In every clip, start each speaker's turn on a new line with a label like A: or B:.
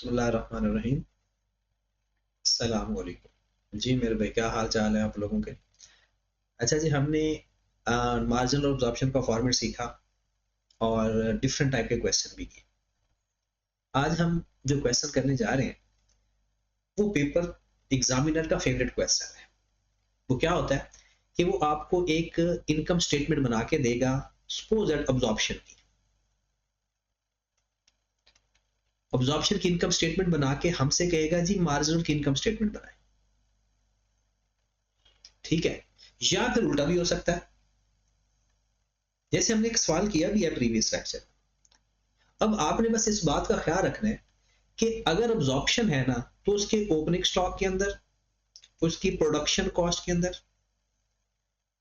A: बिस्मिल्लाहिर्रहमानिर्रहीम। अस्सलाम वालेकुम। जी मेरे भाई, क्या हाल चाल है आप लोगों के? अच्छा जी, हमने मार्जिनल अब्जॉर्प्शन का फॉर्मेट सीखा और डिफरेंट टाइप के क्वेश्चन भी किए। आज हम जो क्वेश्चन करने जा रहे हैं वो पेपर एग्जामिनर का फेवरेट क्वेश्चन है। वो क्या होता है कि वो आपको एक इनकम स्टेटमेंट बना के देगा, सपोज दैट अब्जॉर्प्शन की इनकम स्टेटमेंट बना के हमसे कहेगा जी मार्जिनल की इनकम स्टेटमेंट बनाए। ठीक है, या फिर उल्टा भी हो सकता है, जैसे हमने एक सवाल किया भी है प्रीवियस लेक्चर। अब आपने बस इस बात का ख्याल रखना है कि अगर अब्जॉर्प्शन है ना, तो उसके ओपनिंग स्टॉक के अंदर, उसकी प्रोडक्शन कॉस्ट के अंदर,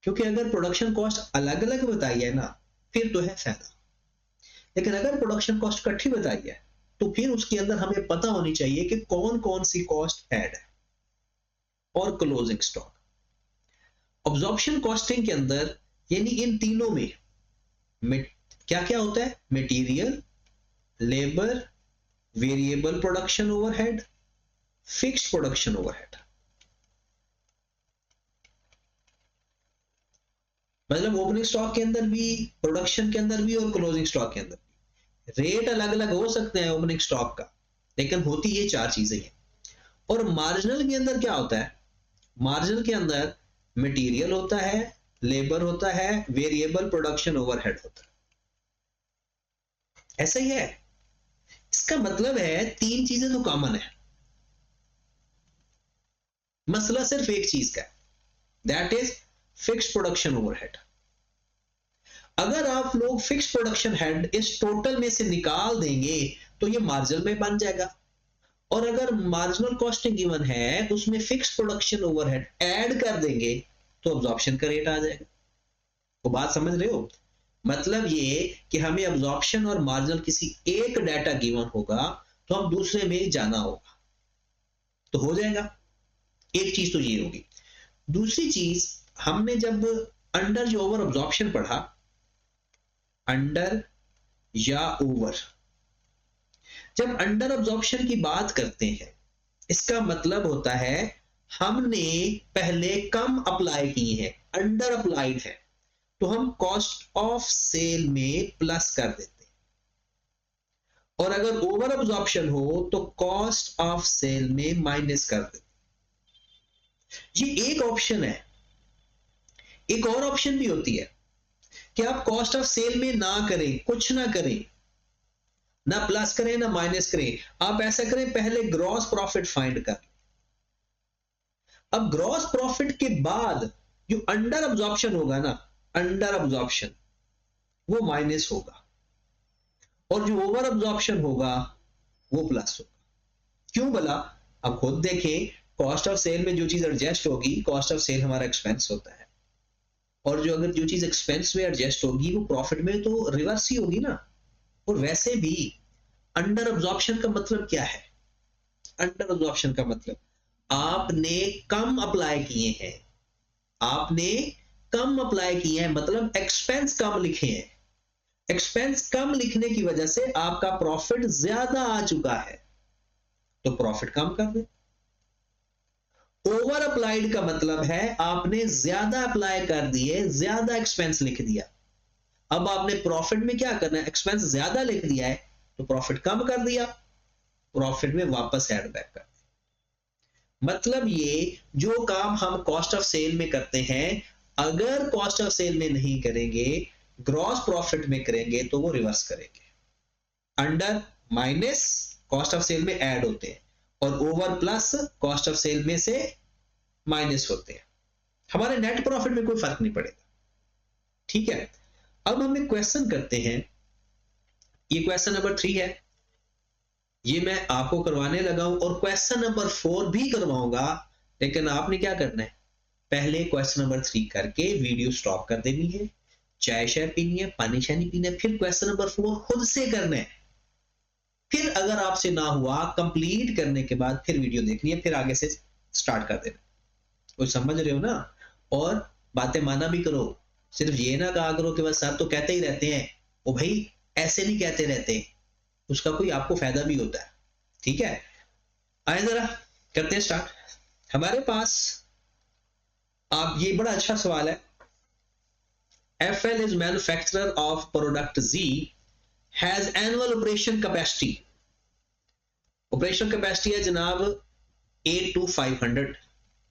A: क्योंकि अगर प्रोडक्शन कॉस्ट अलग अलग बताई है ना फिर तो है फायदा, लेकिन अगर प्रोडक्शन कॉस्ट इकट्ठी बताई है तो फिर उसके अंदर हमें पता होनी चाहिए कि कौन कौन सी कॉस्ट ऐड है। और क्लोजिंग स्टॉक अब्जॉर्प्शन कॉस्टिंग के अंदर, यानी इन तीनों में क्या क्या होता है? Material, labour, variable production overhead, fixed production overhead. मतलब ओपनिंग स्टॉक के अंदर भी, प्रोडक्शन के अंदर भी और क्लोजिंग स्टॉक के अंदर भी रेट अलग अलग हो सकते हैं ओपनिंग स्टॉक का, लेकिन होती ये चार चीजें हैं। और मार्जिनल के अंदर क्या होता है? मार्जिनल के अंदर मटेरियल होता है, लेबर होता है, वेरिएबल प्रोडक्शन ओवरहेड होता है। ऐसा ही है। इसका मतलब है तीन चीजें तो कॉमन है, मसला सिर्फ एक चीज का है, that is fixed production overhead. अगर आप लोग फिक्स प्रोडक्शन हेड इस टोटल में से निकाल देंगे तो ये मार्जिनल में बन जाएगा। और अगर मार्जिनल कॉस्टिंग गिवन है उसमें फिक्स प्रोडक्शन ओवरहेड ऐड कर देंगे तो अब्जॉर्प्शन का रेट आ जाएगा। तो बात समझ रहे हो? मतलब ये कि हमें अब्जॉर्प्शन और मार्जिनल किसी एक डाटा गिवन होगा तो हम दूसरे में जाना होगा तो हो जाएगा। एक चीज तो ये होगी। दूसरी चीज, हमने जब अंडर जो ओवर अब्जॉर्प्शन पढ़ा, अंडर या ओवर, जब अंडर अब्जॉर्प्शन की बात करते हैं इसका मतलब होता है हमने पहले कम अप्लाई की है, अंडर अप्लाइड है, तो हम कॉस्ट ऑफ सेल में प्लस कर देते हैं। और अगर ओवर अब्जॉर्प्शन हो तो कॉस्ट ऑफ सेल में माइनस कर देते हैं। ये एक ऑप्शन है। एक और ऑप्शन भी होती है कि आप कॉस्ट ऑफ सेल में ना करें, कुछ ना करें, ना प्लस करें ना माइनस करें, आप ऐसा करें पहले ग्रॉस प्रॉफिट फाइंड कर। अब ग्रॉस प्रॉफिट के बाद जो अंडर अब्जॉर्प्शन होगा ना, अंडर अब्जॉर्प्शन वो माइनस होगा और जो ओवर अब्जॉर्प्शन होगा वो प्लस होगा। क्यों भला? अब खुद देखें, कॉस्ट ऑफ सेल में जो चीज एडजस्ट होगी, कॉस्ट ऑफ सेल हमारा एक्सपेंस होता है, और जो अगर जो चीज एक्सपेंस में एडजस्ट होगी वो प्रॉफिट में तो रिवर्स ही होगी ना। और वैसे भी अंडर अब्जॉर्प्शन का मतलब क्या है? अंडर अब्जॉर्प्शन का मतलब आपने कम अप्लाई किए हैं, आपने कम अप्लाई किए हैं, मतलब एक्सपेंस कम लिखे हैं। एक्सपेंस कम लिखने की वजह से आपका प्रॉफिट ज्यादा आ चुका है तो प्रॉफिट कम कर दे। ओवर अप्लाइड का मतलब है आपने ज्यादा अप्लाई कर दिए, ज्यादा एक्सपेंस लिख दिया। अब आपने प्रॉफिट में क्या करना है? एक्सपेंस ज्यादा लिख दिया है तो प्रॉफिट कम कर दिया, प्रॉफिट में वापस ऐड बैक कर दिया। मतलब ये जो काम हम कॉस्ट ऑफ सेल में करते हैं, अगर कॉस्ट ऑफ सेल में नहीं करेंगे, ग्रॉस प्रॉफिट में करेंगे तो वो रिवर्स करेंगे। Under minus cost of sale में ऐड होते हैं और over plus cost of sale में से माइनस होते हैं। हमारे नेट प्रॉफिट में कोई फर्क नहीं पड़ेगा। ठीक है, अब हम एक क्वेश्चन करते हैं। ये क्वेश्चन नंबर 3 है, ये मैं आपको करवाने लगा हूं और क्वेश्चन नंबर 4 भी करवाऊंगा, लेकिन आपने क्या करना है? पहले क्वेश्चन नंबर 3 करके वीडियो स्टॉप कर देनी है, चाय शाय पीनी है, पानी शानी पीना है, फिर क्वेश्चन नंबर 4 खुद से करना है। फिर अगर आपसे ना हुआ, कंप्लीट करने के बाद फिर वीडियो देखनी है, फिर आगे से स्टार्ट कर देना। कुछ समझ रहे हो ना? और बातें माना भी करो, सिर्फ ये ना कहा करो कि बस सर तो कहते ही रहते हैं। ओ भाई, ऐसे नहीं कहते रहते, उसका कोई आपको फायदा भी होता है। ठीक है, आए जरा करते हैं स्टार्ट। हमारे पास आप, ये बड़ा अच्छा सवाल है। FL is manufacturer of product Z, has annual operation capacity, operation capacity है जनाब 8 to 500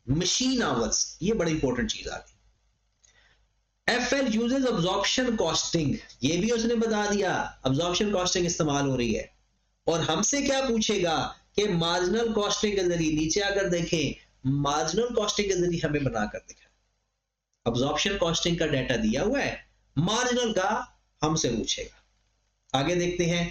A: मशीन आवर्स। ये बड़ी इंपॉर्टेंट चीज आ गई। FL uses absorption costing, ये भी उसने बता दिया, absorption costing इस्तेमाल हो रही है। और हमसे क्या पूछेगा कि मार्जिनल कॉस्टिंग के जरिए, नीचे अगर देखें मार्जिनल कॉस्टिंग के जरिए हमें बनाकर दिखा, अब्जॉर्प्शन कॉस्टिंग का डाटा दिया हुआ है, मार्जिनल का हमसे पूछेगा। आगे देखते हैं।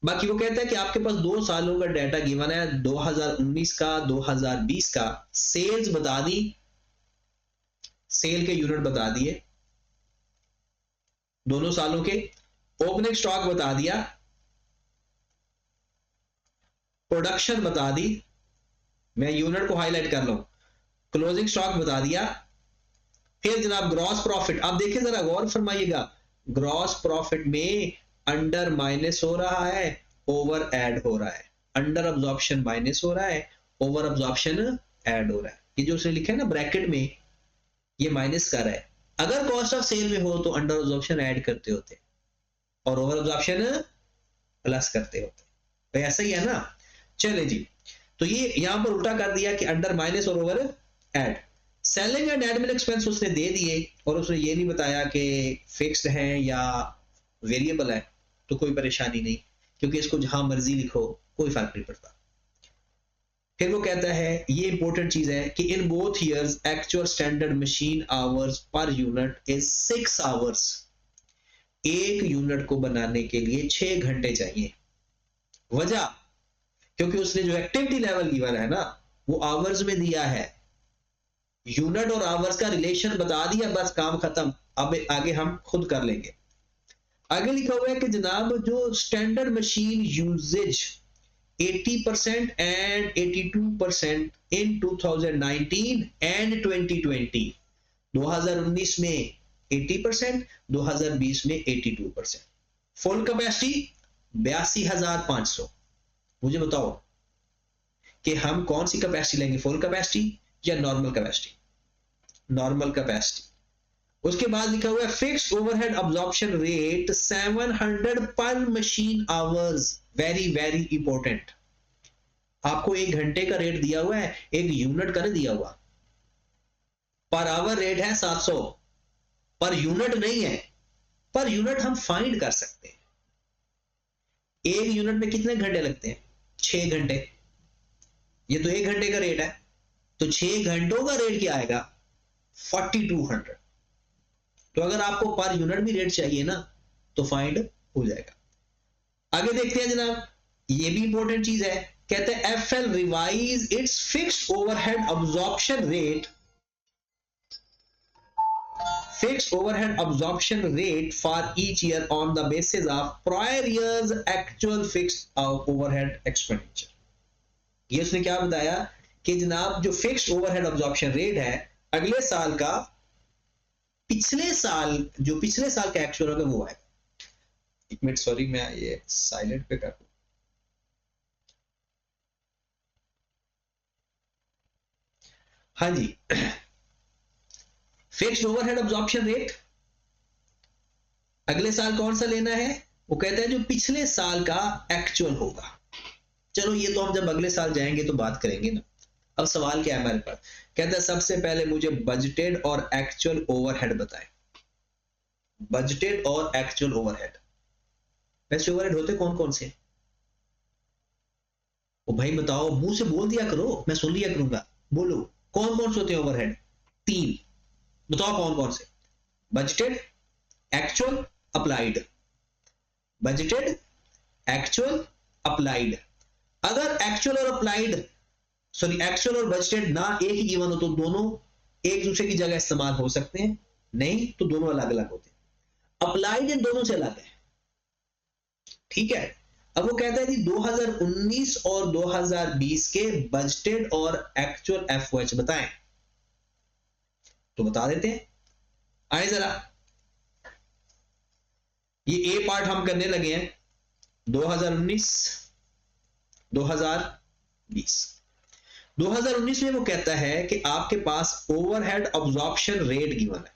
A: बाकी वो कहता है कि आपके पास 2 सालों का डाटा गिवन है, 2019 का 2020 का, सेल्स बता दी, सेल के यूनिट बता दिए दोनों सालों के, ओपनिंग स्टॉक बता दिया, प्रोडक्शन बता दी, मैं यूनिट को हाईलाइट कर लूं, क्लोजिंग स्टॉक बता दिया। फिर जनाब ग्रॉस प्रॉफिट, आप देखिए जरा गौर फरमाइएगा, ग्रॉस प्रॉफिट में अंडर माइनस हो रहा है, ओवर ऐड हो रहा है, अंडर अब्जॉर्प्शन माइनस हो रहा है, ओवर अब्जॉर्प्शन ऐड हो रहा है। ये जो उसने लिखा है ना ब्रैकेट में, ये माइनस कर रहा है। अगर कॉस्ट ऑफ सेल में हो तो अंडर अब्जॉर्प्शन ऐड करते होते और ओवर अब्जॉर्प्शन प्लस करते होते, तो ऐसा ही है ना। चले जी, तो ये यहां पर उल्टा कर दिया कि अंडर माइनस और over add. Selling and admin expense उसने दे दिए और उसने ये नहीं बताया कि फिक्स्ड है या वेरिएबल है, तो कोई परेशानी नहीं, क्योंकि इसको जहां मर्जी लिखो कोई फर्क नहीं पड़ता। फिर वो कहता है, ये इंपॉर्टेंट चीज है कि in both years actual standard machine hours per unit is 6 hours. एक यूनिट को बनाने के लिए 6 घंटे चाहिए। वजह, क्योंकि उसने जो एक्टिविटी लेवल गिवन है ना वो आवर्स में दिया है, यूनिट और आवर्स का रिलेशन बता दिया, बस काम खत्म। अब आगे हम खुद कर लेंगे। आगे लिखा हुआ है कि जनाब जो standard machine usages 80% and 82% in 2019 and 2020, 2019 में 80%, 2020 में 82%। Full capacity 82,500। मुझे बताओ कि हम कौन सी कैपेसिटी लेंगे, फुल कैपेसिटी या नॉर्मल कैपेसिटी? Normal capacity. उसके बाद लिखा हुआ है फिक्स्ड ओवरहेड अब्जॉर्प्शन रेट 700 पर machine hours. Very very important. आपको 1 घंटे का रेट दिया हुआ है, 1 यूनिट का नहीं दिया हुआ। पर आवर रेट है 700, पर यूनिट नहीं है। पर यूनिट हम फाइंड कर सकते हैं। 1 यूनिट में कितने घंटे लगते हैं? 6 घंटे। ये तो 1 घंटे का रेट है, तो 6 घंटों का रेट क्या आएगा? 4200। तो अगर आपको पर यूनिट भी रेट चाहिए ना तो फाइंड हो जाएगा। आगे देखते हैं जनाब, ये भी इंपॉर्टेंट चीज है। कहते हैं FL revise it's fixed overhead absorption rate, fixed overhead absorption rate for each year on the basis of prior year's actual fixed overhead expenditure। ये उसने क्या बताया कि जनाब जो फिक्स्ड ओवरहेड अब्जॉर्प्शन रेट है अगले साल का, पिछले साल जो पिछले साल का एक्चुअल होगा वो है। एक मिनट, सॉरी मैं ये साइलेंट पे कर दूं। हाँ जी, फिक्स्ड ओवरहेड अब्जॉर्प्शन रेट अगले साल कौन सा लेना है? वो कहता है जो पिछले साल का एक्चुअल होगा। चलो ये तो हम जब अगले साल जाएंगे तो बात करेंगे ना। अब सवाल क्या है हमारे पास? कहता है सबसे पहले मुझे बजटेड और एक्चुअल ओवरहेड बताएं। बजटेड और एक्चुअल ओवरहेड, वैसे ओवरहेड होते कौन कौन से? ओ भाई बताओ, मुंह से बोल दिया करो, मैं सुन लिया करूंगा। बोलो कौन कौन से होते हैं ओवरहेड? 3 बताओ कौन कौन से? Budgeted, actual, applied. Budgeted, actual, applied. अगर एक्चुअल और अप्लाइड, सॉरी एक्चुअल और बजटेड ना एक ही गिवन हो तो दोनों एक दूसरे की जगह इस्तेमाल हो सकते हैं, नहीं तो दोनों अलग अलग होते हैं। अप्लाइड इन दोनों से अलग है, ठीक है। अब वो कहता है कि 2019 और 2020 के बजटेड और एक्चुअल FOH बताएं, तो बता देते हैं। आए जरा, ये ए पार्ट हम करने लगे हैं। 2019 2020। 2019 में वो कहता है कि आपके पास ओवरहेड अब्जॉर्प्शन रेट गिवन है।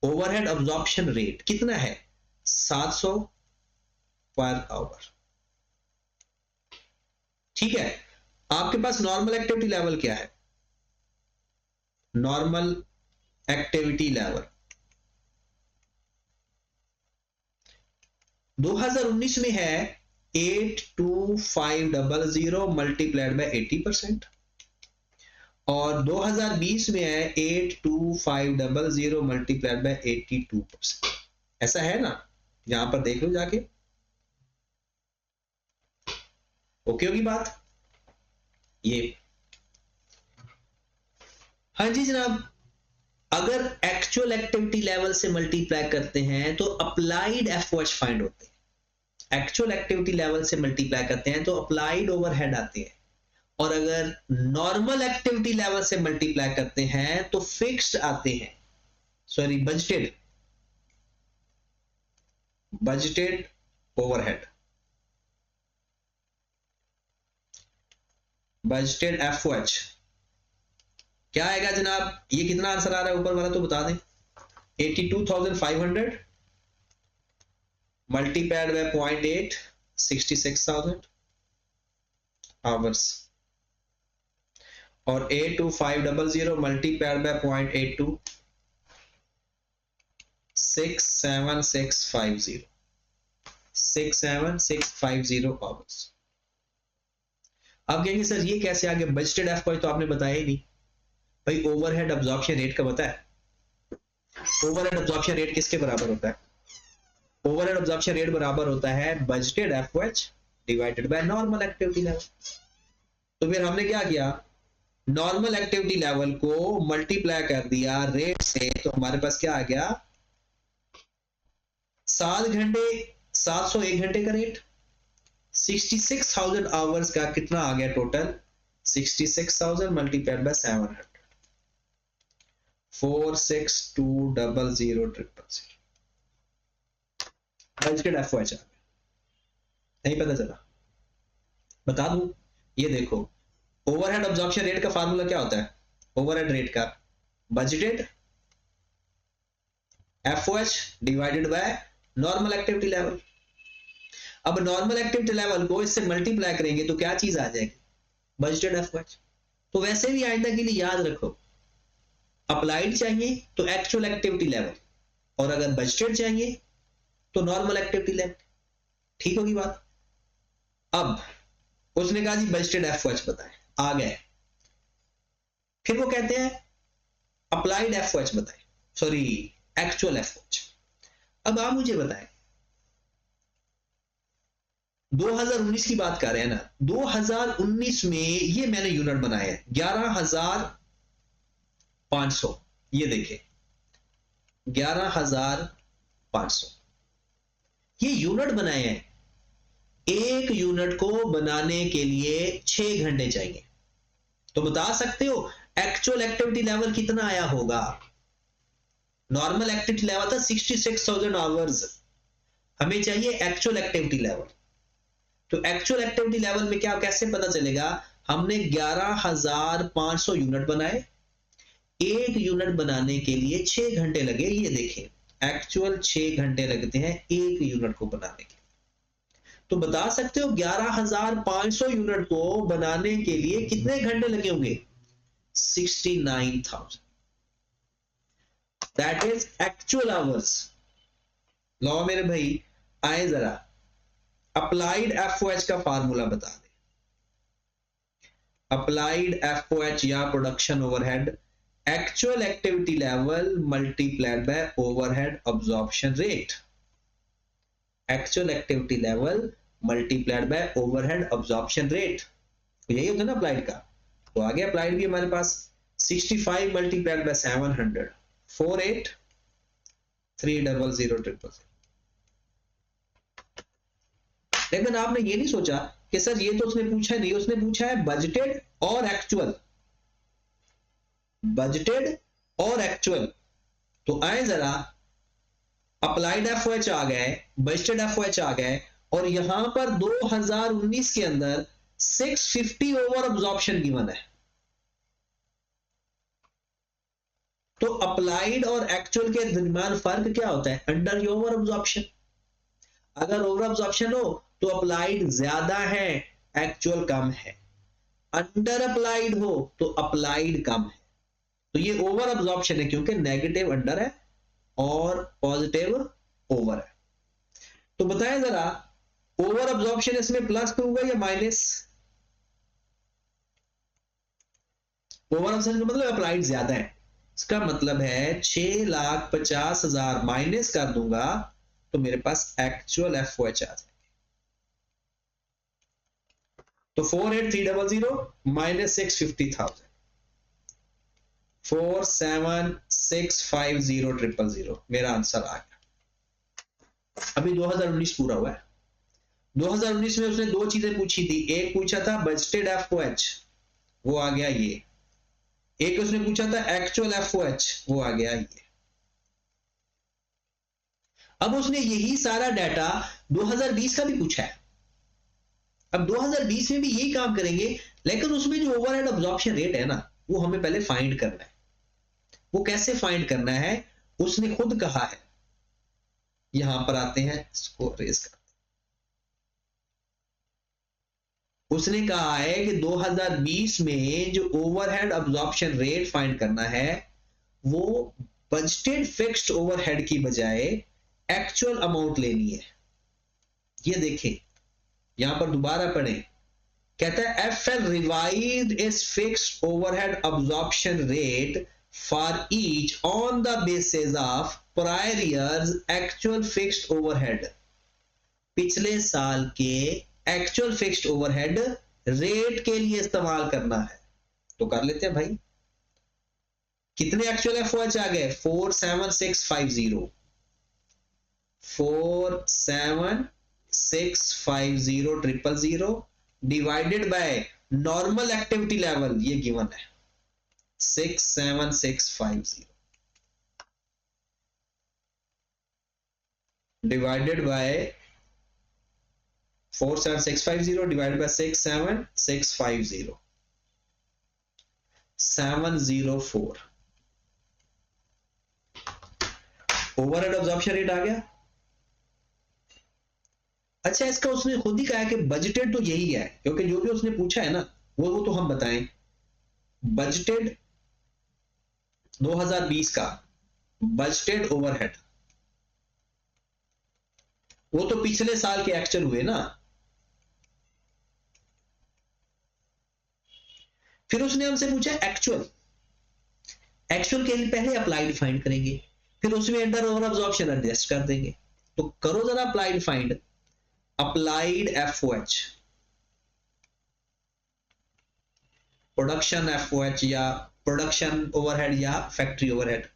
A: ओवरहेड अब्जॉर्प्शन रेट कितना है? 700 पर आवर। ठीक है, आपके पास नॉर्मल एक्टिविटी लेवल क्या है? नॉर्मल एक्टिविटी लेवल 2019 में है 82500 मल्टीप्लाइड बाय 80%, और 2020 में है 82500 मल्टीप्लाइड बाय 82%। ऐसा है ना? यहां पर देख लो जाके। ओके होगी बात ये? हाँ जी जनाब, अगर एक्चुअल एक्टिविटी लेवल से मल्टीप्लाई करते हैं तो अप्लाइड एफओएच फाइंड होते हैं। एक्चुअल एक्टिविटी लेवल से मल्टीप्लाई करते हैं तो अप्लाइड ओवरहेड आते हैं, और अगर नॉर्मल एक्टिविटी लेवल से मल्टीप्लाई करते हैं तो फिक्स्ड आते हैं, sorry budgeted overhead, budgeted FOH. क्या आएगा जनाब? ये कितना आंसर आ रहा है ऊपर वाला तो बता दें। 82,500 मल्टीप्लाइड बाय 0.8, 66,000 आवर्स, और 82500 मल्टीप्लाइड बाय 0.82, 67650, 67650 आवर्स। अब कहेंगे सर ये कैसे आ गया? बजटेड एफओएच तो आपने बताया ही नहीं भाई। ओवरहेड अब्जॉर्प्शन रेट का पता है? ओवरहेड अब्जॉर्प्शन रेट किसके बराबर होता है? ओवरहेड अब्जॉर्प्शन रेट बराबर होता है budgeted FOH divided by normal activity level. तो फिर हमने क्या किया? नॉर्मल एक्टिविटी लेवल को मल्टीप्लाई कर दिया रेट से, तो हमारे पास क्या आ गया? 7 घंटे 701 घंटे का रेट, 66,000 आवर्स का कितना आ गया total? 66,000 multiplied by 700, 4620000। Budgeted FOH नहीं पता चला? बता दूं, ये देखो ओवरहेड अब्जॉर्प्शन रेट का फार्मूला क्या होता है? ओवरहेड रेट का budgeted FOH divided by normal activity level. अब नॉर्मल एक्टिविटी लेवल को इससे मल्टीप्लाई करेंगे तो क्या चीज आ जाएगी? Budgeted FOH. तो वैसे भी आइंदा के लिए याद रखो, अप्लाइड चाहिए तो एक्चुअल एक्टिविटी लेवल, और अगर बजटेड चाहिए तो नॉर्मल एक्टिविटी लेवल। ठीक होगी बात? अब उसने कहा जी बजटेड एफओएच बताएं, आ गए। फिर वो कहते हैं अप्लाइड एफओएच बताएं, सॉरी एक्चुअल एफओएच। अब आप मुझे बताएं, 2019 की बात कर रहे हैं ना, 2019 में ये मैंने यूनिट बनाए हैं 11,500। ये देखें 11,500 ये यूनिट बनाए हैं। एक यूनिट को बनाने के लिए 6 घंटे चाहिए। तो बता सकते हो एक्चुअल एक्टिविटी लेवल कितना आया होगा? नॉर्मल एक्टिविटी लेवल था 66,000 आवर्स, हमें चाहिए एक्चुअल एक्टिविटी लेवल। तो एक्चुअल एक्टिविटी लेवल में क्या कैसे पता चलेगा? हमने 11,500 यूनिट बनाए, एक यूनिट बनाने के लिए 6 घंटे लगे। ये देखें एक्चुअल 6 घंटे लगते हैं एक यूनिट को बनाने के लिए। तो बता सकते हो 11,500 यूनिट को बनाने के लिए कितने घंटे लगे होंगे? 69,000। That is actual hours. लो मेरे भाई आए जरा अप्लाइड एफओएच का फार्मूला बता दे। अप्लाइड एफओएच या production overhead, actual activity level multiplied by overhead absorption rate. Actual activity level multiplied by overhead absorption rate, तो यही होता है ना अप्लाइड का। तो आगे अप्लाइड भी हमारे पास 65 मल्टीप्लाइड बाय 700, 48,300,000। लेकिन आपने ये नहीं सोचा कि सर ये तो उसने पूछा नहीं, उसने पूछा है बजटेड और एक्चुअल, बजटेड और एक्चुअल। तो आए जरा अप्लाइड एफओएच आ गए, बजटेड एफओएच आ गए, और यहां पर 2019 के अंदर 650 ओवर अब्जॉर्प्शन गिवन है। तो अप्लाइड और एक्चुअल के दरमियान फर्क क्या होता है? Under over absorption. अगर ओवर अब्जॉर्प्शन हो तो अप्लाइड ज्यादा है, एक्चुअल कम है। अंडर अप्लाइड हो तो अप्लाइड कम है। तो ये ओवर अब्जॉर्प्शन है क्योंकि नेगेटिव अंडर है और पॉजिटिव ओवर है। तो बताएं जरा, ओवर अब्जॉर्प्शन इसमें प्लस करूंगा या माइनस? ओवर अब्जॉर्प्शन का मतलब अप्लाइड ज्यादा है, इसका मतलब है 6,50,000 माइनस कर दूंगा तो मेरे पास एक्चुअल FOH आ जाए। तो 48,300 माइनस 650,000, 47,650,000 मेरा आंसर आ गया। अभी 2019 पूरा हुआ है। 2019 में उसने दो चीजें पूछी थी, एक पूछा था बजटेड FOH, वो आ गया ये। एक उसने पूछा था एक्चुअल FOH, वो आ गया ये। अब उसने यही सारा डाटा 2020 का भी पूछा है। अब 2020 में भी यही काम करेंगे, लेकिन उसमें जो ओवरहेड अब्जॉर्प्शन रेट है ना, वो हमें पहले फाइंड करना है। वो कैसे फाइंड करना है उसने खुद कहा है। यहां पर आते हैं, इसको रेज कर। उसने कहा है कि 2020 में जो ओवरहेड अब्जॉर्प्शन रेट फाइंड करना है वो बजटेड फिक्स्ड ओवरहेड की बजाय एक्चुअल अमाउंट लेनी है। ये देखें, यहां पर दोबारा पढ़ें, कहता है FL revised is fixed overhead absorption rate for each on the basis of prior years actual fixed overhead. पिछले साल के एक्चुअल फिक्स्ड ओवरहेड रेट के लिए इस्तेमाल करना है। तो कर लेते हैं भाई। कितने एक्चुअल FOH आ गए? 47650, 47650 divided by normal activity level, ये गिवन है 67650 divided by 47650 divided by 67650, 704 overhead absorption rate आ गया। अच्छा, इसका उसने खुद ही कहा है कि बजटेड तो यही है, क्योंकि जो भी उसने पूछा है ना वो तो हम बताएं। बजटेड 2020 का बजटेड ओवरहेड, वो तो पिछले साल के एक्चुअल हुए ना। फिर उसने हमसे पूछा एक्चुअल। एक्चुअल के लिए पहले अप्लाइड फाइंड करेंगे, फिर उसमें अंडर ओवर अब्जॉर्प्शन एडजस्ट कर देंगे। तो करो जरा applied find, applied FOH, production FOH या प्रोडक्शन ओवरहेड या फैक्ट्री ओवरहेड।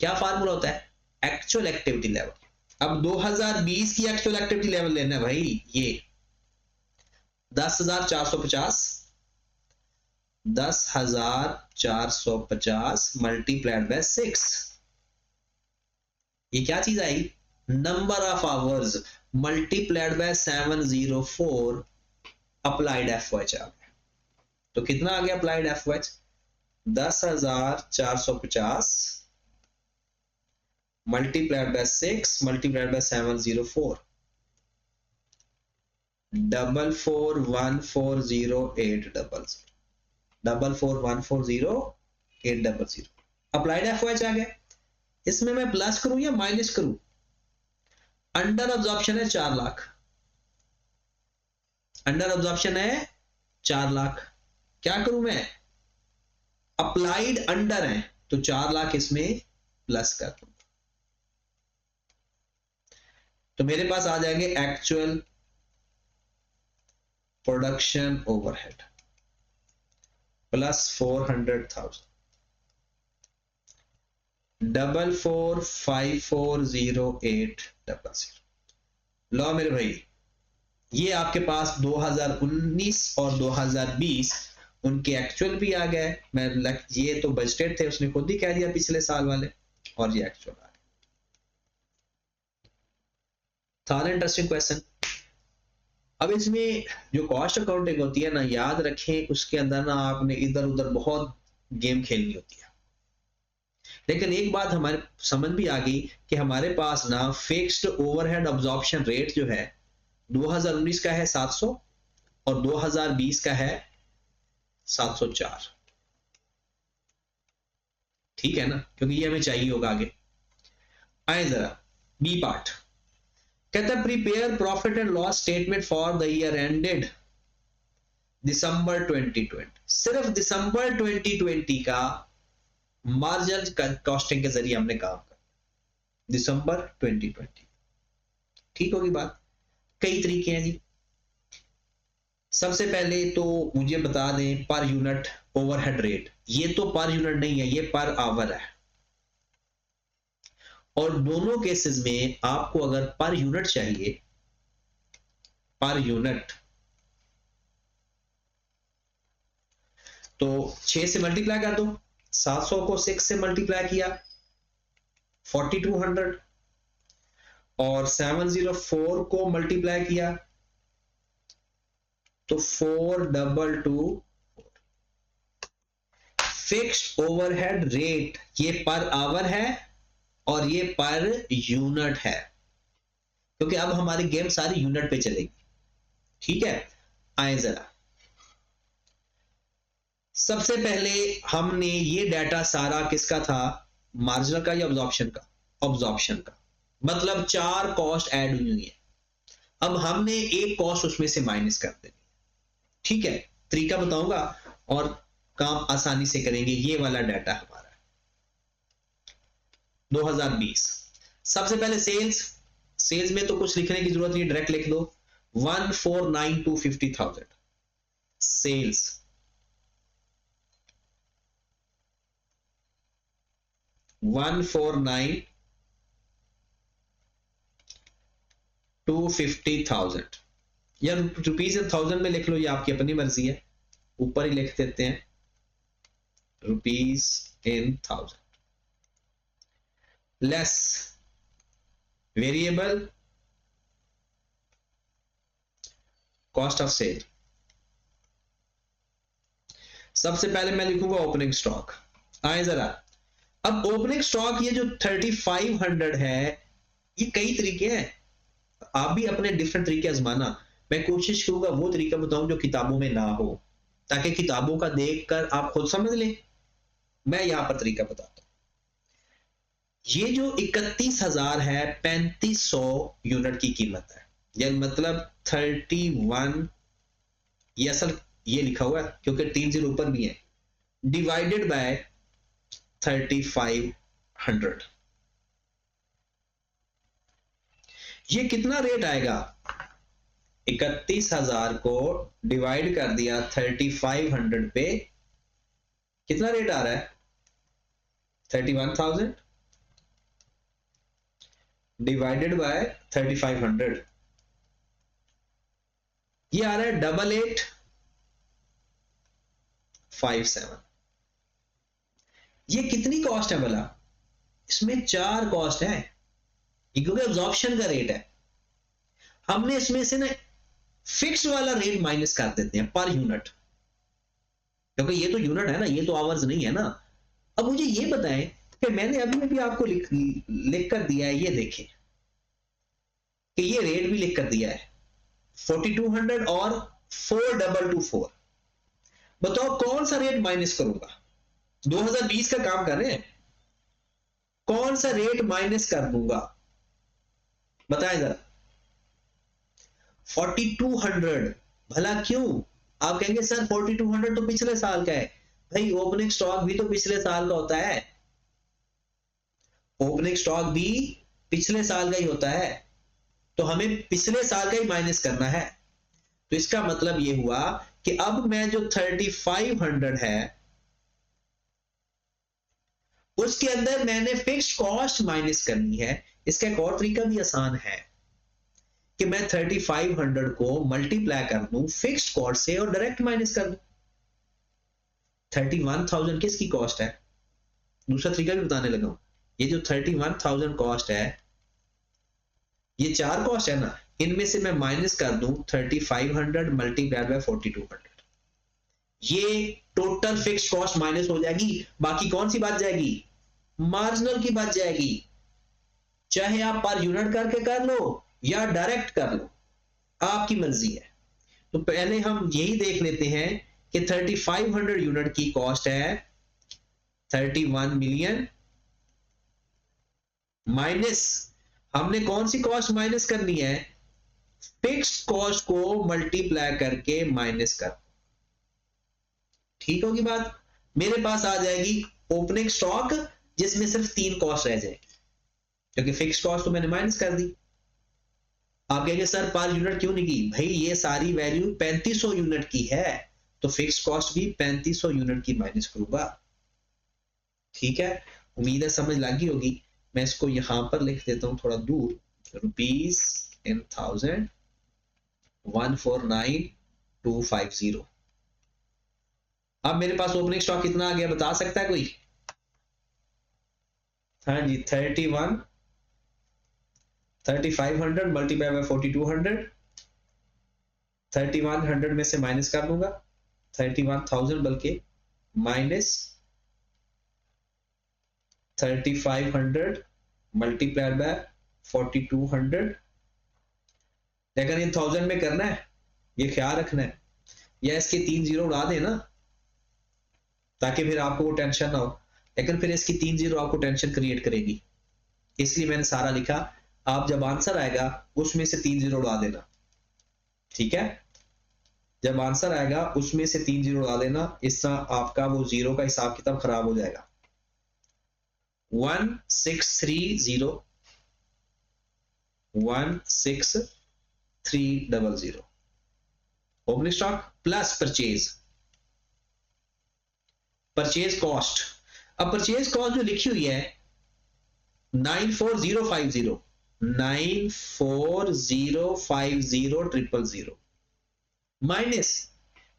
A: क्या फार्मूला होता है? Actual activity level. अब 2020 की एक्चुअल एक्टिविटी लेवल लेना है भाई, ये 10,450, 10,450 मल्टीप्लाइड बाय 6। ये क्या चीज आई? Number of hours multiplied by 704 applied FOH आ गया। तो कितना आ गया applied FOH? 10,450 multiplied by 6 multiplied by 704, 44140800, 44140800 applied FOH आ गया। इसमें मैं प्लस करूं या माइनस करूं? अंडर अब्जॉर्प्शन है 4 लाख, अंडर अब्जॉर्प्शन है 4 लाख। क्या करूं मैं? अप्लाइड अंडर है तो 4 लाख इसमें प्लस कर दूंगा, तो मेरे पास आ जाएंगे एक्चुअल प्रोडक्शन ओवरहेड प्लस 400,000, 44540800। लो मेरे भाई, ये आपके पास 2019 और 2020 उनके एक्चुअल भी आ गए। मैं ये तो बजटेड थे, उसने खुद ही कह दिया पिछले साल वाले, और ये एक्चुअल आ गए। था ना इंटरेस्टिंग क्वेश्चन? अब इसमें जो कॉस्ट अकाउंटिंग होती है ना, याद रखें उसके अंदर ना आपने इधर उधर बहुत गेम खेलनी होती है, लेकिन एक बात हमारे समझ भी आ गई कि हमारे पास ना फिक्स्ड ओवरहेड अब्जॉर्प्शन रेट जो है 2019 का है 700 और 2020 का है 704। ठीक है ना, क्योंकि ये हमें चाहिए होगा आगे। आए जरा बी पार्ट, कहता है prepare profit and loss statement for the year ended December 2020। सिर्फ दिसंबर 2020 का मार्जिनल कॉस्टिंग के जरिए हमने काम किया, दिसंबर 2020। ठीक होगी बात। कई तरीके हैं जी। सबसे पहले तो मुझे बता दें पर यूनिट ओवरहेड रेट, ये तो पर यूनिट नहीं है, ये पर आवर है। और दोनों केसेस में आपको अगर पर यूनिट चाहिए, पर यूनिट, तो 6 से मल्टीप्लाई कर दो। 700 को 6 से मल्टीप्लाई किया 4200, और 704 को मल्टीप्लाई किया तो 422। फिक्स्ड ओवरहेड रेट ये पर आवर है और ये पर यूनिट है, क्योंकि अब हमारी गेम सारी यूनिट पे चलेगी। ठीक है, आए जरा सबसे पहले हमने ये डाटा सारा किसका था, मार्जिनल का या ऑब्जॉर्प्शन का? ऑब्जॉर्प्शन का, मतलब 4 कॉस्ट ऐड हुई है। अब हमने एक कॉस्ट उसमें से माइनस कर देनी। ठीक है, तरीका बताऊंगा और काम आसानी से करेंगे। ये वाला डाटा हमारा 2020। सबसे पहले सेल्स, सेल्स में तो कुछ लिखने की जरूरत नहीं, डायरेक्ट लिख दो 149,250,000 सेल्स। $149,250,000 या रुपीज इन थाउजेंड में लिख लो, ये आपकी अपनी मर्जी है, ऊपर ही लिख देते हैं rupees in thousand less variable cost of sale. सबसे पहले मैं लिखूंगा ओपनिंग स्टॉक। आए जरा, अब ओपनिंग स्टॉक ये जो 3500 है, ये कई तरीके हैं, आप भी अपने डिफरेंट तरीके आजमाना। मैं कोशिश करूंगा वो तरीका बताऊं जो किताबों में ना हो, ताकि किताबों का देखकर आप खुद समझ लें। मैं यहां पर तरीका बताता हूं। ये जो 31,000 है 3500 यूनिट की कीमत है, यानी मतलब 31, ये असल ये लिखा हुआ है क्योंकि 3 जीरो ऊपर भी है, डिवाइडेड बाय 3500। ये कितना रेट आएगा? 31,000 को डिवाइड कर दिया 3500 पे, कितना रेट आ रहा है? 31,000 डिवाइडेड बाय 3500, ये आ रहा है 8857। ये कितनी कॉस्ट है भला? इसमें 4 कॉस्ट है, क्योंकि अब्जॉर्प्शन का रेट है। हमने इसमें से ना फिक्स वाला रेट माइनस कर देते हैं पर यूनिट, क्योंकि ये तो यूनिट है ना, ये तो आवर्स नहीं है ना। अब मुझे ये बताएं कि मैंने अभी आपको लिख कर दिया है, ये देखें कि ये रेट भी लिख कर दिया है 4200 और 4224। बताओ कौन सा रेट माइनस करूंगा? 2020 का काम कर रहे हैं, कौन सा रेट माइनस कर दूंगा बताएं जरा। 4200 भला क्यों? आप कहेंगे सर 4200 तो पिछले साल का है। भाई ओपनिंग स्टॉक भी तो पिछले साल का होता है, ओपनिंग स्टॉक भी पिछले साल का ही होता है, तो हमें पिछले साल का ही माइनस करना है। तो इसका मतलब ये हुआ कि अब मैं जो 3500 है उसके अंदर मैंने फिक्स्ड कॉस्ट माइनस करनी है। इसका एक और तरीका भी आसान है कि मैं 3500 को मल्टीप्लाई कर दूं फिक्स्ड कॉस्ट से और डायरेक्ट माइनस कर दूं। 31,000 किसकी कॉस्ट है? दूसरा तरीका भी बताने लगा हूं। ये जो 31,000 कॉस्ट है, ये 4 कॉस्ट है ना, इनमें से मैं माइनस कर दूं 3500 मल्टीप्लाइड बाय 4200, ये टोटल फिक्स कॉस्ट माइनस हो जाएगी। बाकी कौन सी बच जाएगी? मार्जिनल की बच जाएगी। चाहे आप पर यूनिट करके कर लो या डायरेक्ट कर लो, आपकी मर्जी है। तो पहले हम यही देख लेते हैं कि 3500 यूनिट की कॉस्ट है 31 मिलियन, माइनस हमने कौन सी कॉस्ट माइनस करनी है? फिक्स्ड कॉस्ट को मल्टीप्लाई करके माइनस कर। ठीक होगी बात? मेरे पास आ जाएगी ओपनिंग स्टॉक, जिसमें सिर्फ 3 कॉस्ट रह जाएगी, क्योंकि फिक्स्ड कॉस्ट तो मैंने माइनस कर दी। आप कहेंगे सर पर यूनिट क्यों नहीं की? भाई ये सारी वैल्यू 3500 यूनिट की है, तो फिक्स्ड कॉस्ट भी 3500 यूनिट की माइनस करूंगा। ठीक है, उम्मीद है समझ लगी होगी। मैं इसको यहां पर लिख देता हूं थोड़ा दूर, रुपीज इन 1000 149250। अब मेरे पास ओपनिंग स्टॉक कितना आ गया बता सकता है कोई? हाँ जी 3500 मल्टीप्लाई बाय 4200, 3100 में से माइनस कर दूंगा 31,000, बल्कि माइनस 3500 मल्टीप्लाइड बाय 4200। लेकिन ये 1000 में करना है, ये ख्याल रखना है, या इसके 3 जीरो उड़ा देना ताकि फिर आपको वो टेंशन ना हो। लेकिन फिर इसकी 3 जीरो आपको टेंशन क्रिएट करेगी, इसलिए मैंने सारा लिखा। आप जब आंसर आएगा उसमें से 3 जीरो उड़ा देना। ठीक है, जब आंसर आएगा उसमें से 3 जीरो उड़ा देना, इससे आपका वो जीरो का हिसाब किताब खराब हो जाएगा। 1630 16300 opening stock plus purchase cost. अब परचेज कॉस्ट जो लिखी हुई है 94050 94050 माइनस,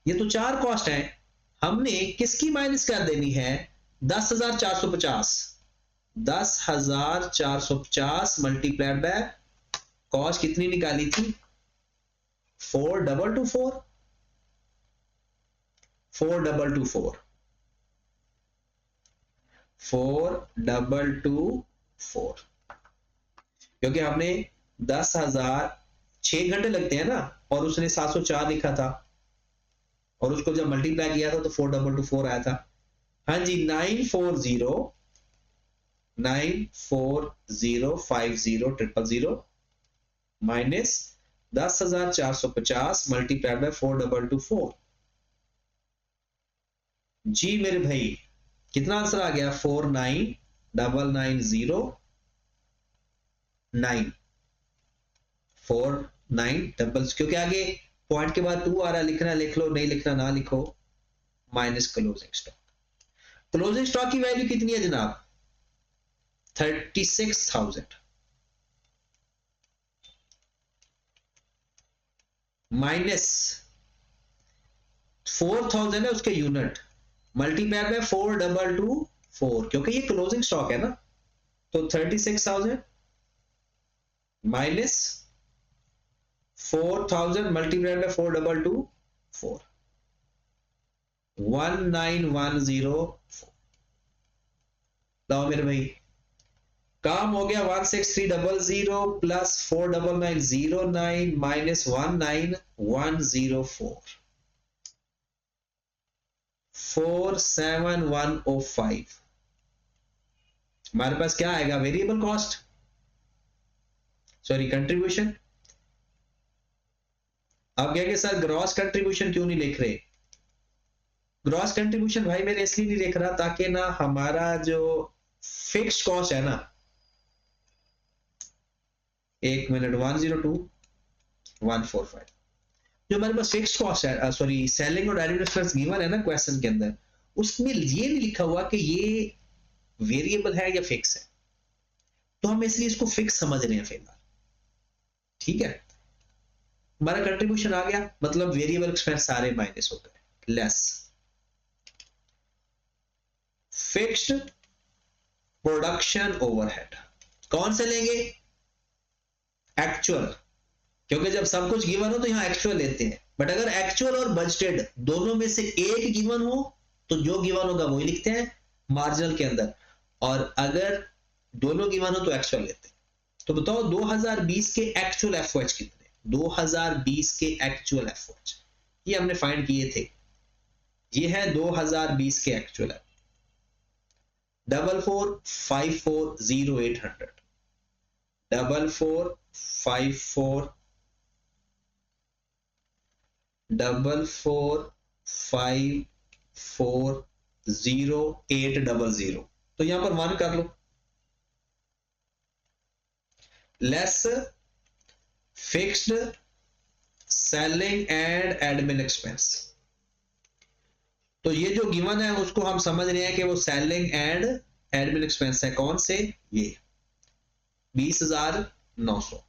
A: ये तो 4 कॉस्ट है, हमने किसकी माइनस कर देनी है? 10,450। 10,450 मल्टीप्लाइड बाय कॉस्ट कितनी निकाली थी? 4224 4224 4224, क्योंकि हमने 10,000 6 घंटे लगते हैं ना, और उसने 704 लिखा था, और उसको जब मल्टीप्लाई किया था तो 4224 आया था। हाँ जी 94050 माइनस 10,450 मल्टीप्लाइड बाय 4224। जी मेरे भाई कितना आंसर आ गया? 49909 49 क्योंकि आगे पॉइंट के बाद 2 आ रहा है, लिखना लिख लो, नहीं लिखना ना लिखो। Minus closing stock. Closing stock की वैल्यू कितनी है जनाब? 36,000 माइनस 4,000 है उसके यूनिट, मल्टीप्लाई बाय 4224, क्योंकि ये क्लोजिंग स्टॉक है ना, तो 36,000 माइनस 4,000 मल्टीप्लाइड बाय 4224 19104। लाओ मेरे भाई काम हो गया। 16300 प्लस 49909 माइनस 19104 47105। हमारे पास क्या आएगा? Variable cost, sorry contribution. अब कहेंगे सर ग्रॉस कंट्रीब्यूशन क्यों नहीं लिख रहे? ग्रॉस कंट्रीब्यूशन भाई मैंने इसलिए नहीं लिख रहा ताकि ना हमारा जो फिक्स्ड कॉस्ट है ना, 1 मिनट 102,145 जो हमारे पास फिक्स्ड कॉस्ट है, सॉरी सेलिंग और डायरेक्ट एक्सपेंस गिवन है ना क्वेश्चन के अंदर, उसमें ये नहीं लिखा हुआ कि ये वेरिएबल है या फिक्स है, तो हम इसलिए इसको फिक्स समझ रहे हैं फिलहाल। ठीक है, हमारा कंट्रीब्यूशन आ गया, मतलब वेरिएबल एक्सपेंस सारे माइनस हो गए, लेस फिक्स्ड प्रोडक्शन ओवरहेड। कौन से लेंगे? एक्चुअल क्योंकि जब सब कुछ गिवन हो तो यहाँ एक्चुअल लेते हैं, बट अगर एक्चुअल और बजटेड दोनों में से एक गिवन हो तो जो गिवन होगा वही लिखते हैं मार्जिनल के अंदर, और अगर दोनों गिवन हो तो एक्चुअल लेते हैं। तो बताओ 2020 के एक्चुअल एफओएच कितने, 2020 के एक्चुअल एफओएच ये हमने फाइंड किए थे, ये है 2020 के एक्चुअल 44540800 44540800। तो यहां पर 1 कर लो, less fixed selling and admin expense. तो ये जो गिवन है उसको हम समझ रहे हैं कि वो सेलिंग एंड एडमिन एक्सपेंस है, कौन से, ये 20,900।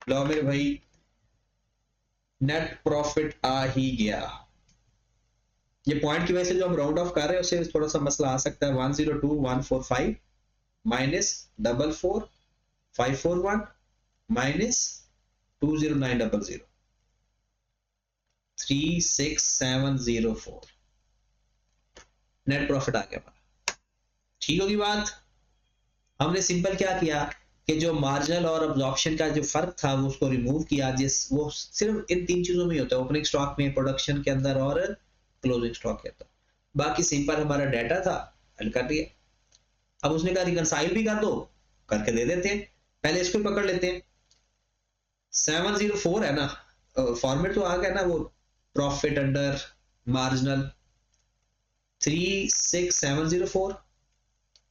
A: लो मेरे भाई नेट प्रॉफिट आ ही गया। ये पॉइंट की वजह से जो हम राउंड ऑफ कर रहे हैं उससे थोड़ा सा मसला आ सकता है। 102,145 माइनस 44,541 माइनस 20900 36704 नेट प्रॉफिट आ गया हमारा। ठीक होगी बात। हमने सिंपल क्या किया कि जो मार्जिनल और अब्जॉर्प्शन का जो फर्क था वो उसको रिमूव किया, जिस वो सिर्फ इन 3 चीजों में ही होता है, ओपनिंग स्टॉक में, प्रोडक्शन के अंदर और क्लोजिंग स्टॉक के अंदर। बाकी सिंपल हमारा डाटा था, हल कर दिया। अब उसने कहा रिकंसाइल भी कर दो, करके दे देते हैं। पहले इसको पकड़ लेते हैं, 704 है ना, फॉर्मेट तो आ गया ना वो, प्रॉफिट अंडर मार्जिनल 36704।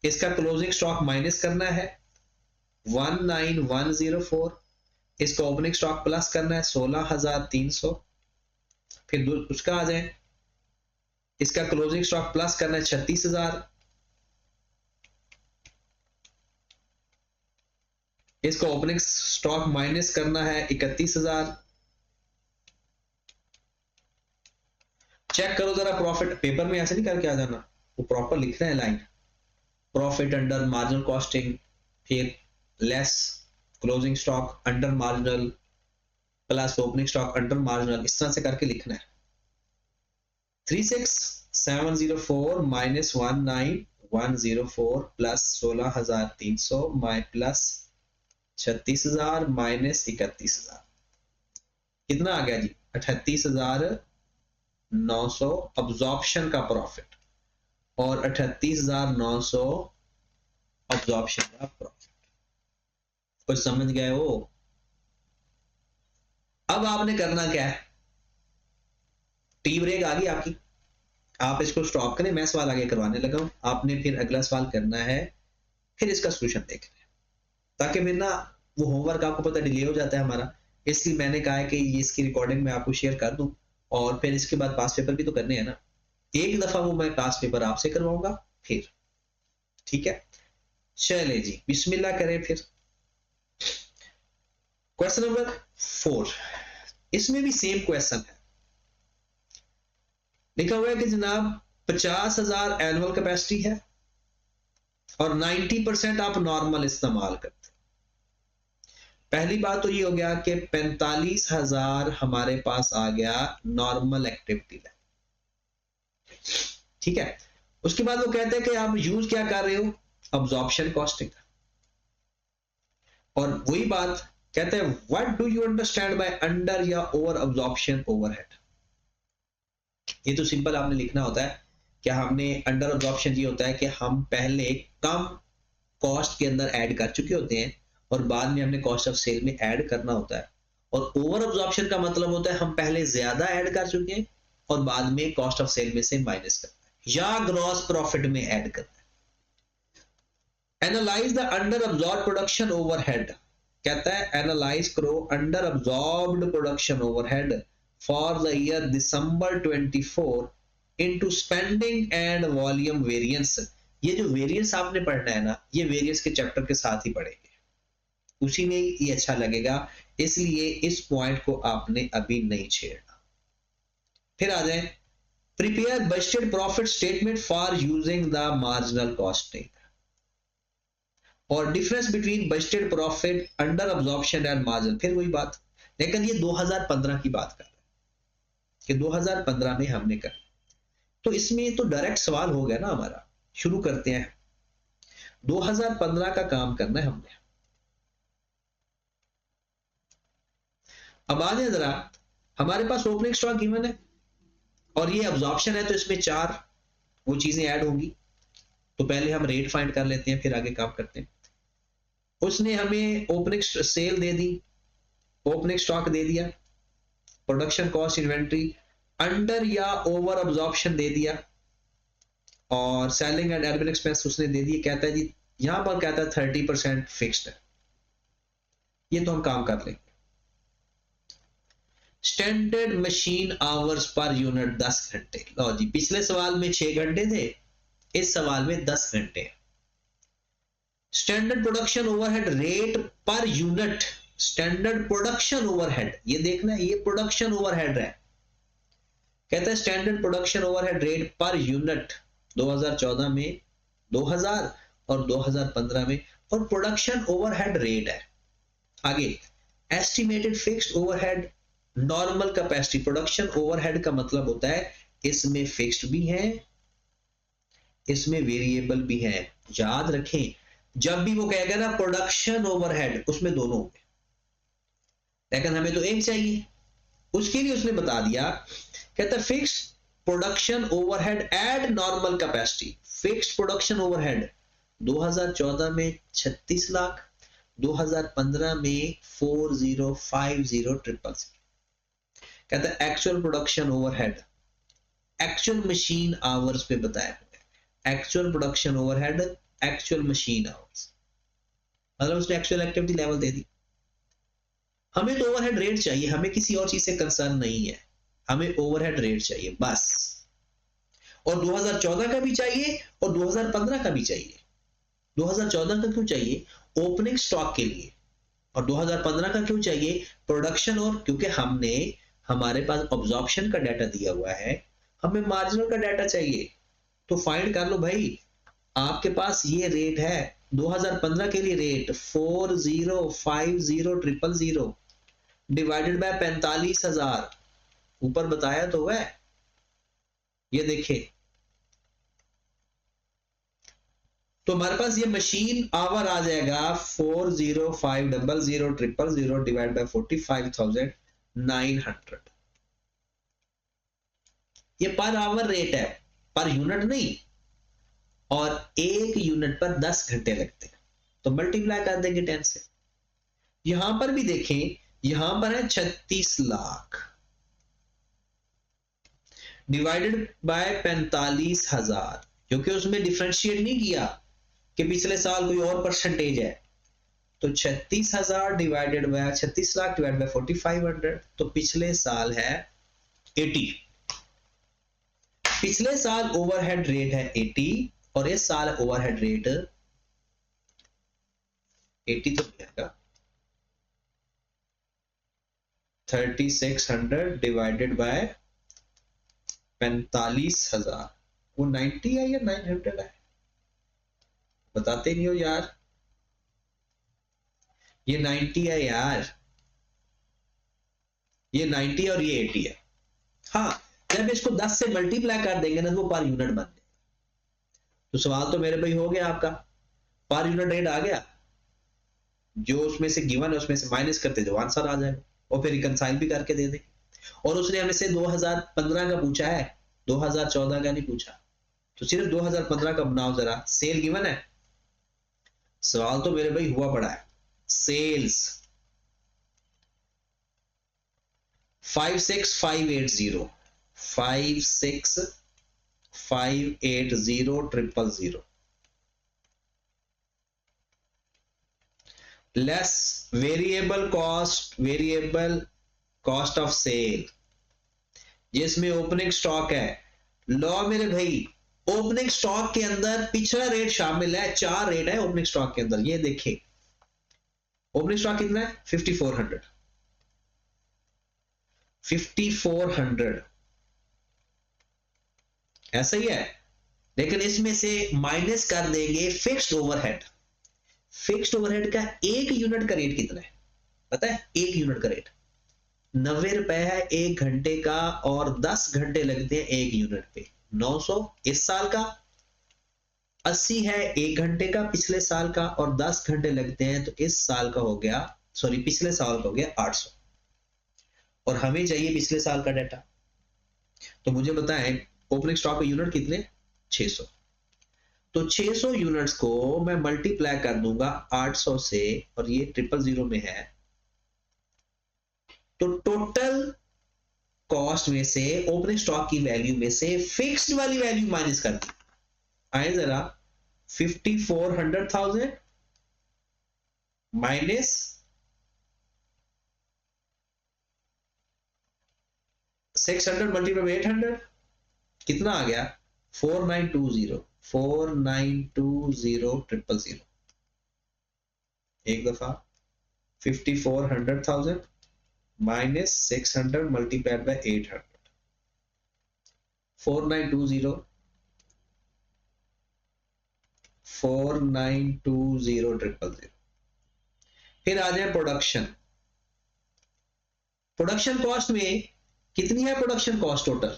A: इसका क्लोजिंग स्टॉक माइनस करना है 19104, इसका ओपनिंग स्टॉक प्लस करना है 16,300, फिर उसका आ जाए, इसका क्लोजिंग स्टॉक प्लस करना है 36,000, इसका ओपनिंग स्टॉक माइनस करना है 31,000। चेक करो जरा प्रॉफिट, पेपर में ऐसे नहीं करके आ जाना, वो प्रॉपर लिखना है line, profit under marginal costing, फिर less closing stock under marginal plus opening stock under marginal, इस तरह से करके लिखना है। 36704 माइनस 19104 प्लस 16,300 प्लस 36,000 माइनस 31,000, कितना आ गया जी 38,900 अब्जॉर्प्शन का प्रॉफिट और 38,900 अब्जॉर्प्शन का प्रॉफिट। कुछ समझ गए हो? अब आपने करना क्या है, टी ब्रेक आ गई आपकी, आप इसको स्टॉप करें, मैं सवाल आगे करवाने लगा हूं, आपने फिर अगला सवाल करना है, फिर इसका सोल्यूशन देखना है, ताकि फिर ना वो होमवर्क आपको पता डिले हो जाता है हमारा। इसलिए मैंने कहा है कि ये इसकी रिकॉर्डिंग मैं आपको शेयर कर दूं, और फिर इसके बाद पास पेपर भी तो करने हैं ना, एक दफा वो मैं पास पेपर आपसे करवाऊंगा फिर, ठीक है। चले जी बिस्मिल्लाह करें फिर। क्वेश्चन नंबर 4, इसमें भी सेम क्वेश्चन है, लिखा हुआ है कि जनाब 50,000 एनुअल कैपेसिटी है और 90% आप नॉर्मल इस्तेमाल करते। पहली बात तो ये हो गया कि 45,000 हमारे पास आ गया नॉर्मल एक्टिविटी लेवल, ठीक है। उसके बाद वो कहते हैं कि आप यूज क्या कर रहे हो, अब्जॉर्प्शन कॉस्टिंग, और वही बात कहते हैं what do you understand by under या ओवर अब्जॉर्प्शन ओवरहेड। ये तो सिंपल आपने लिखना होता है कि हमने अंडर अब्जॉर्प्शन ये होता है कि हम पहले कम कॉस्ट के अंदर ऐड कर चुके होते हैं और बाद में हमने कॉस्ट ऑफ सेल में ऐड करना होता है, और ओवर अब्जॉर्प्शन का मतलब होता है हम पहले ज्यादा ऐड कर चुके हैं और बाद में कॉस्ट ऑफ सेल में से माइनस करना है या ग्रॉस प्रॉफिट में ऐड करना है। Analyse the under absorb production overhead, कहता है एनालाइज करो under absorbed production overhead for the year December 24 into spending and volume variance. ये जो वेरिएंस आपने पढ़ना है ना, ये वेरिएंस के चैप्टर के साथ ही पढ़ेंगे, उसी में ये अच्छा लगेगा, इसलिए इस पॉइंट को आपने अभी नहीं छेड़ना। फिर आ जाए prepare budgeted profit statement for using the marginal costing. और difference between budgeted profit, under absorption and margin, फिर वही बात। लेकिन ये 2015 की बात कर रहे हैं कि 2015 में हमने कर, तो इसमें तो डायरेक्ट सवाल हो गया ना हमारा। शुरू करते हैं, 2015 का काम करना है हमने। अब आ जाए जरा, हमारे पास ओपनिंग स्टॉक गिवन है और ये अब्जॉर्प्शन है, तो इसमें 4 वो चीजें ऐड होंगी। तो पहले हम रेट फाइंड कर लेते हैं, फिर आगे काम करते हैं। उसने हमें ओपनिंग सेल दे दी, ओपनिंग स्टॉक दे दिया, प्रोडक्शन कॉस्ट, इन्वेंट्री, अंडर या ओवर अब्जॉर्प्शन दे दिया, और सेलिंग एंड एडमिन एक्सपेंस उसने दे दिए। कहता है जी यहां पर कहता है 30% फिक्स्ड है, ये तो हम काम कर लेंगे। Standard machine hours per unit 10 घंटे। लो जी, पिछले सवाल में 6 घंटे थे, इस सवाल में 10 घंटे। Standard production overhead rate per unit, standard production overhead, ये देखना ये प्रोडक्शन ओवरहेड है। कहता है standard production overhead rate per unit 2014 में 2000 और 2015 में, और प्रोडक्शन ओवरहेड रेट है। आगे estimated fixed overhead normal capacity. Production overhead का मतलब होता है इसमें फिक्स्ड भी है, इसमें वेरिएबल भी है। याद रखें, जब भी वो कहेगा ना प्रोडक्शन ओवरहेड, उसमें दोनों होंगे, लेकिन हमें तो एक चाहिए। उसके लिए उसने बता दिया, कहता है fixed production overhead eight normal capacity. Fixed production overhead 2014 में 36 लाख, 2015 में 4050,000। कहता है actual production overhead actual machine hours पे बताया हुआ है। Actual production overhead actual machine hours, मतलब उसने एक्चुअल एक्टिविटी लेवल दे दी। हमें तो ओवरहेड रेट चाहिए, हमें किसी और चीज से कंसर्न नहीं है, हमें ओवरहेड रेट चाहिए बस। और 2014 का भी चाहिए और 2015 का भी चाहिए। 2014 का क्यों चाहिए? ओपनिंग स्टॉक के लिए। और 2015 का क्यों चाहिए? प्रोडक्शन, और क्योंकि हमने हमारे पास अब्जॉर्प्शन का डाटा दिया हुआ है, हमें मार्जिनल का डाटा चाहिए। तो फाइंड कर लो भाई, आपके पास ये रेट है 2015 के लिए, रेट 4050,000 डिवाइडेड बाय 45,000, ऊपर बताया तो है, ये देखे। तो हमारे पास ये मशीन आवर आ जाएगा 4050,000 डिवाइड बाय 45,900। ये पर आवर रेट है, पर यूनिट नहीं, और एक यूनिट पर 10 घंटे लगते हैं, तो मल्टीप्लाई कर देंगे 10 से। यहां पर भी देखें, यहां पर है 36 लाख डिवाइडेड बाय 45,000, क्योंकि उसमें डिफरेंशिएट नहीं किया कि पिछले साल कोई और परसेंटेज है। तो 36,000 divided by 36 lakh divided by 4500, तो पिछले साल है 80। पिछले साल ओवरहेड रेट है 80 और इस साल ओवरहेड रेट 80, तो क्या 3600 डिवाइडेड बाय 45,000, वो 90 है या 900 है? बताते नहीं हो यार। ये 90 है यार, ये 90 और ये 80 है। हाँ, जब इसको 10 से मल्टीप्लाई कर देंगे ना, तो वो पर यूनिट बन जाए। तो सवाल तो मेरे भाई हो गया आपका, पर यूनिट रेट आ गया, जो उसमें से गिवन है उसमें से माइनस करते जो आंसर आ जाएगा, और फिर रिकंसाइल भी करके दे देंगे। और उसने हमें से 2015 का पूछा है, 2014 का नहीं पूछा, तो सिर्फ 2015 का बनाओ जरा। सेल गिवन है, सवाल तो मेरे भाई हुआ पड़ा है। Sales 56580 56580 less variable cost of sale, जिसमें ओपनिंग स्टॉक है। लो मेरे भाई, ओपनिंग स्टॉक के अंदर पिछला रेट शामिल है, 4 रेट है ओपनिंग स्टॉक के अंदर। ये देखिए ओपनिंग स्टॉक कितना है, 5400 ऐसा ही है, लेकिन इसमें से माइनस कर देंगे फिक्स्ड ओवरहेड। फिक्स्ड ओवरहेड का एक यूनिट का रेट कितना है पता है? एक यूनिट का रेट 90 रुपए है एक घंटे का, और 10 घंटे लगते हैं एक यूनिट पे। 900 इस साल का, 80 है एक घंटे का पिछले साल का, और 10 घंटे लगते हैं, तो इस साल का हो गया, सॉरी पिछले साल का हो गया 800। और हमें चाहिए पिछले साल का डाटा, तो मुझे बताएं ओपनिंग स्टॉक के यूनिट कितने? 600। तो 600 यूनिट्स को मैं मल्टीप्लाई कर दूंगा 800 से, और ये 000 में है, तो टोटल कॉस्ट में से, ओपनिंग स्टॉक की वैल्यू में से फिक्स्ड वाली वैल्यू माइनस कर दी। आए जरा, 5400,000 माइनस 600 मल्टीप्लाई बाय 800 कितना आ गया? 4920 4920,000। एक दफा 5400,000 माइनस 600 मल्टीप्लाइड बाय 800, 4920 4920,000। फिर आ जाए प्रोडक्शन। प्रोडक्शन कॉस्ट में कितनी है प्रोडक्शन कॉस्ट टोटल?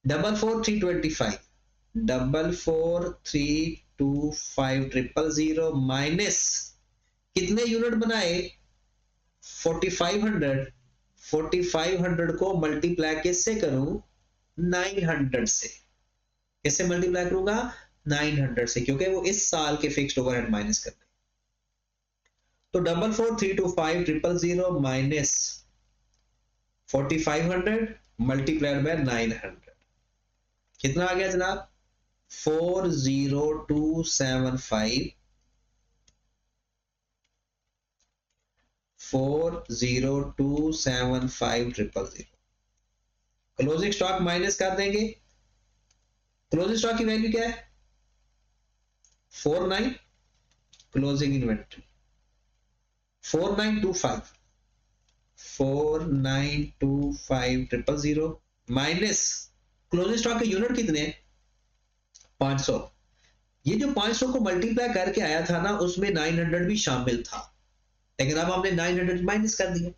A: 44,325 44,325,000 माइनस कितने यूनिट बनाए? 4500। 4500 को मल्टीप्लाई किससे करूं? 900 से। किससे मल्टीप्लाई करूंगा? 900 से, क्योंकि वो इस साल के फिक्स्ड ओवरहेड माइनस करते। तो 44,325,000 माइनस 4500 मल्टीप्लाइड बाय 900 कितना आ गया जनाब? 40275 40275,000। क्लोजिंग स्टॉक माइनस कर देंगे। क्लोजिंग स्टॉक की वैल्यू क्या है? 49। Closing inventory 4925 4925,000 minus closing stock के यूनिट कितने? 500। ये जो 500 को मल्टीप्लाई करके आया था ना, उसमें 900 भी शामिल था, लेकिन अब हमने 900 माइनस कर दिया।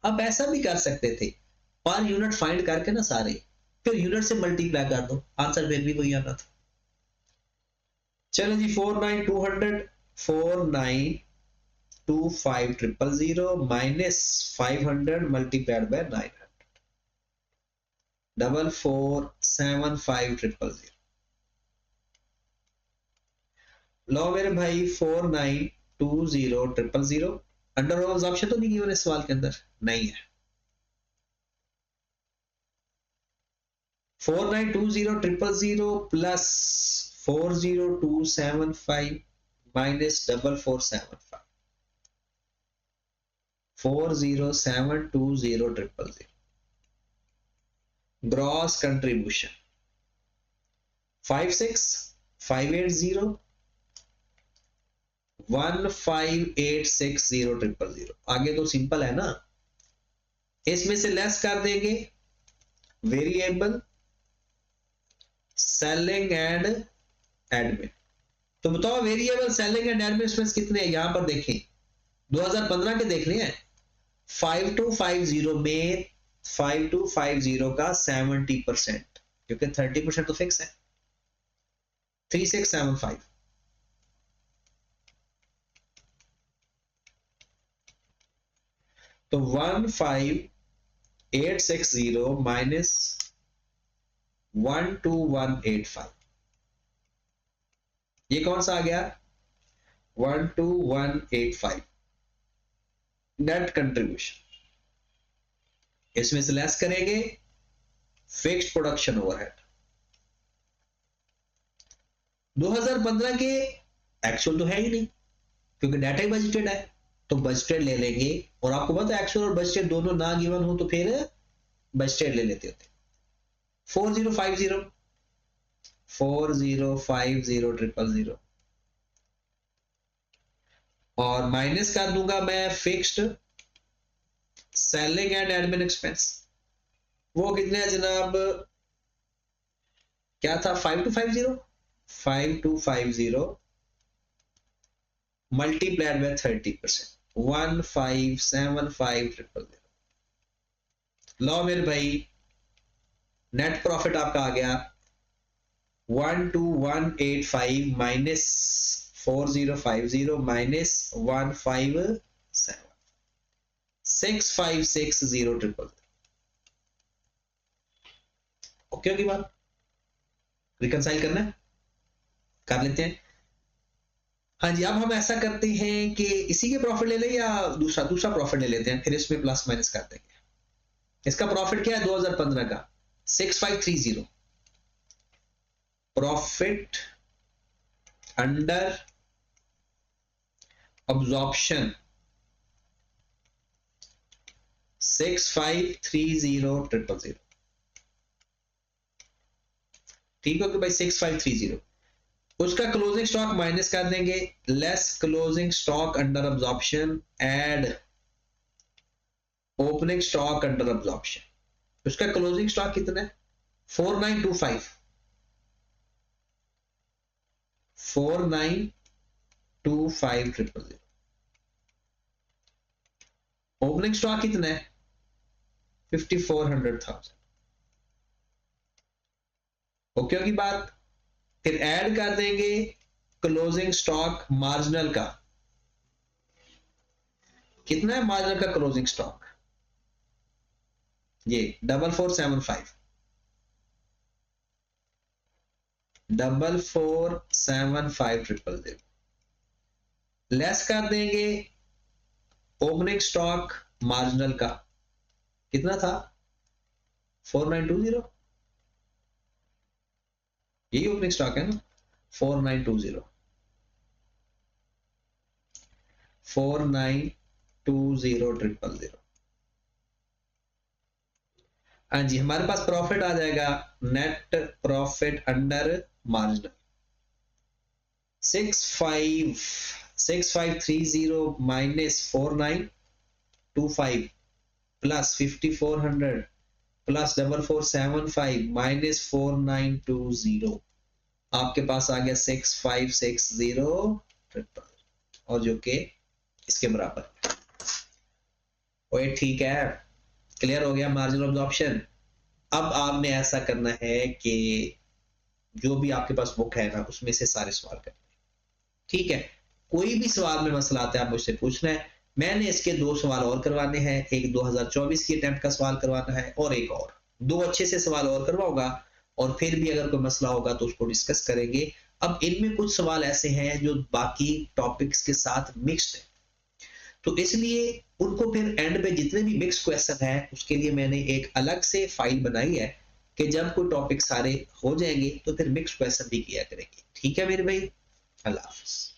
A: अब ऐसा भी कर सकते थे, पर यूनिट फाइंड करके ना सारे, फिर यूनिट से मल्टीप्लाई कर दो, आंसर फिर भी वही आना था। चलो जी, 49,200 4925,000 माइनस 500 मल्टीप्लाइड बाय 900 44,75,000। लो मेरे भाई 4920,000 अंडर ऑब्जॉर्प्शन तो नहीं गिवन इस सवाल के अंदर, नहीं है। 4920,000 प्लस 40275 माइनस 4475 40720,000 ग्रॉस कंट्रीब्यूशन 56,580 15,860,000। आगे तो सिंपल है ना, इसमें से लेस कर देंगे वेरिएबल सेलिंग एंड एडमिन। तो बताओ variable selling and admin expense कितने हैं? यहां पर देखें 2015 के देखने हैं। 5250 में 5250 का 70%, क्योंकि 30% तो फिक्स है, 3675। तो 15,860 माइनस 12185, ये कौन सा आ गया? 12185 नेट कंट्रीब्यूशन। इसमें से लेस करेंगे फिक्स्ड प्रोडक्शन ओवरहेड। 2015 के एक्चुअल तो है ही नहीं, क्योंकि डाटा ही बजटेड है, तो बजटेड ले लेंगे। और आपको पता है एक्चुअल और बजटेड दोनों ना गिवन हो तो फिर बजटेड ले लेते होते। 4050 4050,000 और माइनस कर दूंगा मैं fixed selling and admin expense. वो कितने हैं जनाब? क्या था? 5250 5250 मल्टीप्लाइड बाय 30%, 1575,000। लो मेरे भाई, नेट प्रॉफिट आपका आ गया 12185 माइनस 4050 माइनस 157, 6560,000। ओके होगी बात? रिकंसाइल करना है, कर लेते हैं। हाँ जी, अब हम ऐसा करते हैं कि इसी के प्रॉफिट ले लें या दूसरा प्रॉफिट ले लेते हैं, फिर इसमें प्लस माइनस कर देंगे। इसका प्रॉफिट क्या है 2015 का 6530, प्रॉफिट अंडर अब्जॉर्प्शन 6530,000। ठीक है कि भाई 6530, उसका क्लोजिंग स्टॉक माइनस कर देंगे, less closing stock under absorption add opening stock under absorption. उसका क्लोजिंग स्टॉक कितना है 4925, 4925,000। ओपनिंग स्टॉक कितना है 5400,000। ओके होगी बात? फिर ऐड कर देंगे क्लोजिंग स्टॉक मार्जिनल का, कितना है मार्जिनल का क्लोजिंग स्टॉक, ये 4475, 4475,000। लेस कर देंगे ओपनिंग स्टॉक मार्जिनल का, कितना था 4920, यही ओपनिंग स्टॉक है ना 4920, 4920,000। हाँ जी, हमारे पास प्रॉफिट आ जाएगा net profit under marginal 6530 minus 4925 plus 5400 plus 4475 minus 4920, आपके पास आ गया 6560,000, और जो कि इसके बराबर। ओए ठीक है, क्लियर हो गया मार्जिनल अब्जॉर्प्शन। अब आपने ऐसा करना है कि जो भी आपके पास बुक है ना उसमें से सारे सवाल करने, ठीक है? कोई भी सवाल में मसला आता है आप मुझसे पूछना है। मैंने इसके 2 सवाल और करवाने हैं, एक 2024 की अटेम्प्ट का सवाल करवाना है और एक और 2 अच्छे से सवाल और करवाऊंगा, और फिर भी अगर कोई मसला होगा तो उसको डिस्कस करेंगे। अब इनमें कुछ सवाल ऐसे हैं जो बाकी टॉपिक्स के साथ मिक्स्ड है, तो इसलिए उनको फिर एंड पे जितने भी मिक्स क्वेश्चन है उसके लिए मैंने एक अलग से फाइल बनाई है कि जब कोई टॉपिक सारे हो जाएंगे तो फिर मिक्स क्वेश्चन भी किया करेंगे। ठीक है मेरे भाई, अल्लाह हाफिज।